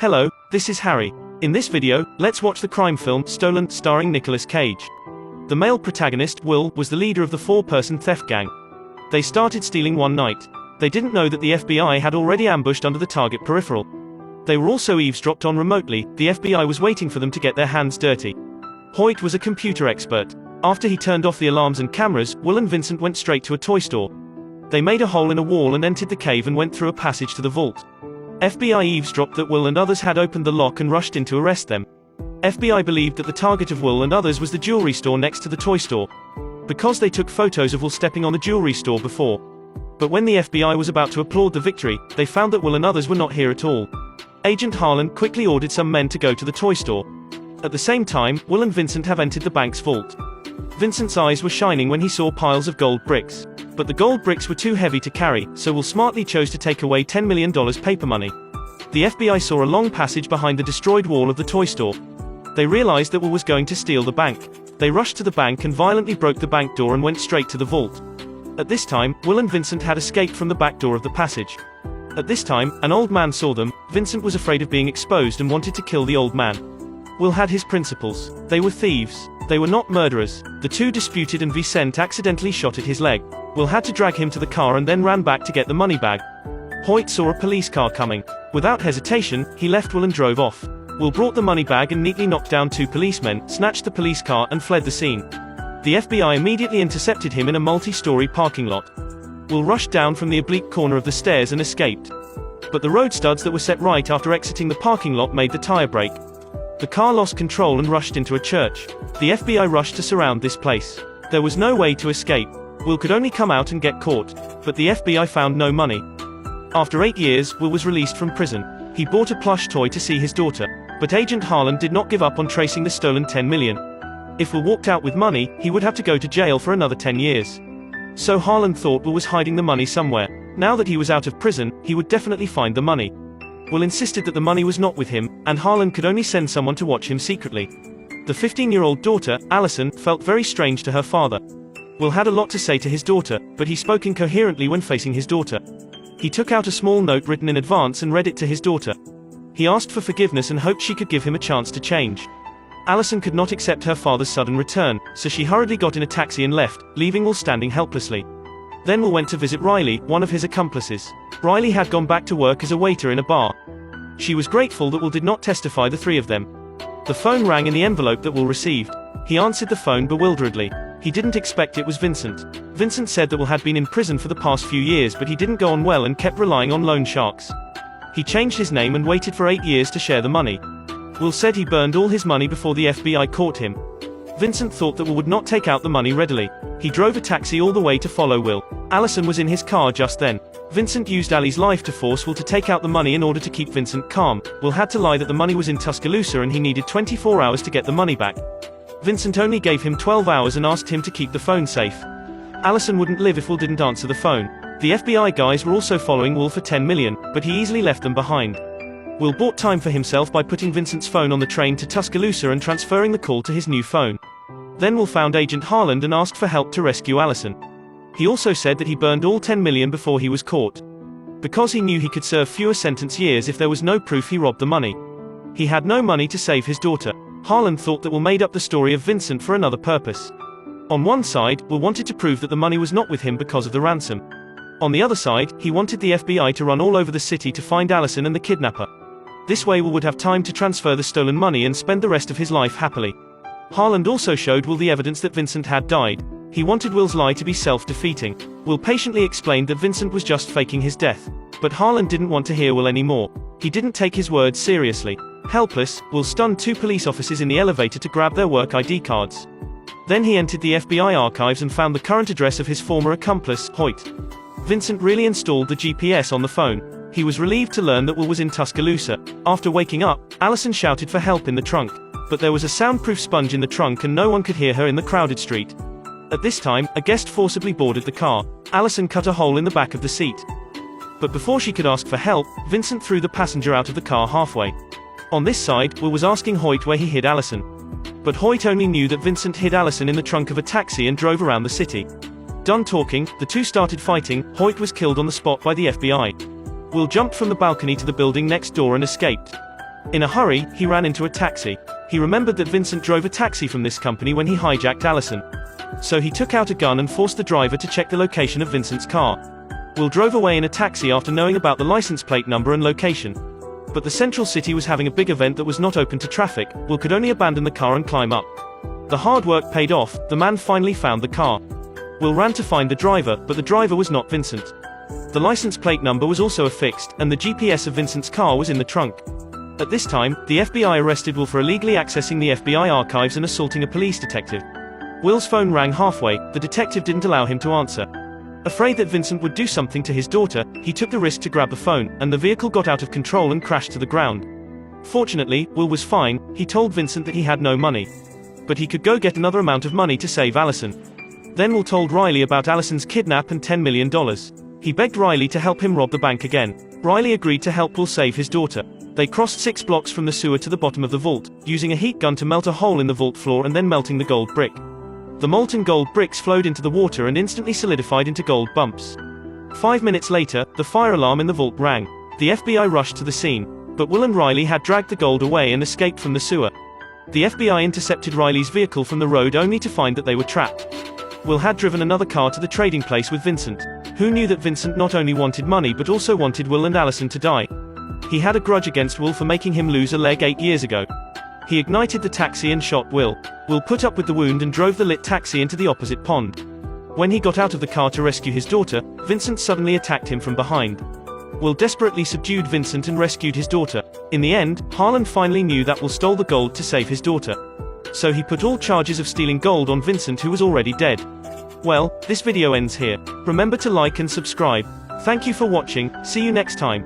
Hello, this is Harry. In this video, let's watch the crime film Stolen, starring Nicolas Cage. The male protagonist, Will, was the leader of the four-person theft gang. They started stealing one night. They didn't know that the FBI had already ambushed under the target peripheral. They were also eavesdropped on remotely. The FBI was waiting for them to get their hands dirty. Hoyt was a computer expert. After he turned off the alarms and cameras, Will and Vincent went straight to a toy store. They made a hole in a wall and entered the cave and went through a passage to the vault. FBI eavesdropped that Will and others had opened the lock and rushed in to arrest them. FBI believed that the target of Will and others was the jewelry store next to the toy store, because they took photos of Will stepping on the jewelry store before. But when the FBI was about to applaud the victory, they found that Will and others were not here at all. Agent Harlan quickly ordered some men to go to the toy store. At the same time, Will and Vincent have entered the bank's vault. Vincent's eyes were shining when he saw piles of gold bricks. But the gold bricks were too heavy to carry, so Will smartly chose to take away $10 million paper money. The FBI saw a long passage behind the destroyed wall of the toy store. They realized that Will was going to steal the bank. They rushed to the bank and violently broke the bank door and went straight to the vault. At this time, Will and Vincent had escaped from the back door of the passage. At this time, an old man saw them. Vincent was afraid of being exposed and wanted to kill the old man. Will had his principles. They were thieves. They were not murderers. The two disputed and Vincent accidentally shot at his leg. Will had to drag him to the car and then ran back to get the money bag. Hoyt saw a police car coming. Without hesitation, he left Will and drove off. Will brought the money bag and neatly knocked down two policemen, snatched the police car and fled the scene. The FBI immediately intercepted him in a multi-story parking lot. Will rushed down from the oblique corner of the stairs and escaped. But the road studs that were set right after exiting the parking lot made the tire break. The car lost control and rushed into a church. The FBI rushed to surround this place. There was no way to escape. Will could only come out and get caught. But the FBI found no money. After 8 years, Will was released from prison. He bought a plush toy to see his daughter. But Agent Harlan did not give up on tracing the stolen $10 million. If Will walked out with money, he would have to go to jail for another 10 years. So Harlan thought Will was hiding the money somewhere. Now that he was out of prison, he would definitely find the money. Will insisted that the money was not with him, and Harlan could only send someone to watch him secretly. The 15-year-old daughter, Allison, felt very strange to her father. Will had a lot to say to his daughter, but he spoke incoherently when facing his daughter. He took out a small note written in advance and read it to his daughter. He asked for forgiveness and hoped she could give him a chance to change. Allison could not accept her father's sudden return, so she hurriedly got in a taxi and left, leaving Will standing helplessly. Then Will went to visit Riley, one of his accomplices. Riley had gone back to work as a waiter in a bar. She was grateful that Will did not testify the three of them. The phone rang in the envelope that Will received. He answered the phone bewilderedly. He didn't expect it was Vincent. Vincent said that Will had been in prison for the past few years, but he didn't go on well and kept relying on loan sharks. He changed his name and waited for 8 years to share the money. Will said he burned all his money before the FBI caught him. Vincent thought that Will would not take out the money readily. He drove a taxi all the way to follow Will. Allison was in his car just then. Vincent used Ali's life to force Will to take out the money in order to keep Vincent calm. Will had to lie that the money was in Tuscaloosa and he needed 24 hours to get the money back. Vincent only gave him 12 hours and asked him to keep the phone safe. Allison wouldn't live if Will didn't answer the phone. The FBI guys were also following Will for $10 million, but he easily left them behind. Will bought time for himself by putting Vincent's phone on the train to Tuscaloosa and transferring the call to his new phone. Then Will found Agent Harlan and asked for help to rescue Allison. He also said that he burned all $10 million before he was caught, because he knew he could serve fewer sentence years if there was no proof he robbed the money. He had no money to save his daughter. Harlan thought that Will made up the story of Vincent for another purpose. On one side, Will wanted to prove that the money was not with him because of the ransom. On the other side, he wanted the FBI to run all over the city to find Allison and the kidnapper. This way Will would have time to transfer the stolen money and spend the rest of his life happily. Harlan also showed Will the evidence that Vincent had died. He wanted Will's lie to be self-defeating. Will patiently explained that Vincent was just faking his death. But Harlan didn't want to hear Will anymore. He didn't take his words seriously. Helpless, Will stunned two police officers in the elevator to grab their work ID cards. Then he entered the FBI archives and found the current address of his former accomplice, Hoyt. Vincent really installed the GPS on the phone. He was relieved to learn that Will was in Tuscaloosa. After waking up, Allison shouted for help in the trunk. But there was a soundproof sponge in the trunk and no one could hear her in the crowded street. At this time, a guest forcibly boarded the car. Allison cut a hole in the back of the seat. But before she could ask for help, Vincent threw the passenger out of the car halfway. On this side, Will was asking Hoyt where he hid Allison. But Hoyt only knew that Vincent hid Allison in the trunk of a taxi and drove around the city. Done talking, the two started fighting. Hoyt was killed on the spot by the FBI. Will jumped from the balcony to the building next door and escaped. In a hurry, he ran into a taxi. He remembered that Vincent drove a taxi from this company when he hijacked Allison. So he took out a gun and forced the driver to check the location of Vincent's car. Will drove away in a taxi after knowing about the license plate number and location. But the central city was having a big event that was not open to traffic. Will could only abandon the car and climb up. The hard work paid off, the man finally found the car. Will ran to find the driver, but the driver was not Vincent. The license plate number was also affixed, and the GPS of Vincent's car was in the trunk. At this time, the FBI arrested Will for illegally accessing the FBI archives and assaulting a police detective. Will's phone rang halfway, the detective didn't allow him to answer. Afraid that Vincent would do something to his daughter, he took the risk to grab the phone, and the vehicle got out of control and crashed to the ground. Fortunately, Will was fine. He told Vincent that he had no money. But he could go get another amount of money to save Allison. Then Will told Riley about Allison's kidnap and $10 million. He begged Riley to help him rob the bank again. Riley agreed to help Will save his daughter. They crossed 6 blocks from the sewer to the bottom of the vault, using a heat gun to melt a hole in the vault floor and then melting the gold brick. The molten gold bricks flowed into the water and instantly solidified into gold bumps. 5 minutes later, the fire alarm in the vault rang. The FBI rushed to the scene. But Will and Riley had dragged the gold away and escaped from the sewer. The FBI intercepted Riley's vehicle from the road only to find that they were trapped. Will had driven another car to the trading place with Vincent. Who knew that Vincent not only wanted money but also wanted Will and Allison to die? He had a grudge against Will for making him lose a leg 8 years ago. He ignited the taxi and shot Will. Will put up with the wound and drove the lit taxi into the opposite pond. When he got out of the car to rescue his daughter, Vincent suddenly attacked him from behind. Will desperately subdued Vincent and rescued his daughter. In the end, Harlan finally knew that Will stole the gold to save his daughter. So he put all charges of stealing gold on Vincent, who was already dead. Well, this video ends here. Remember to like and subscribe. Thank you for watching, see you next time.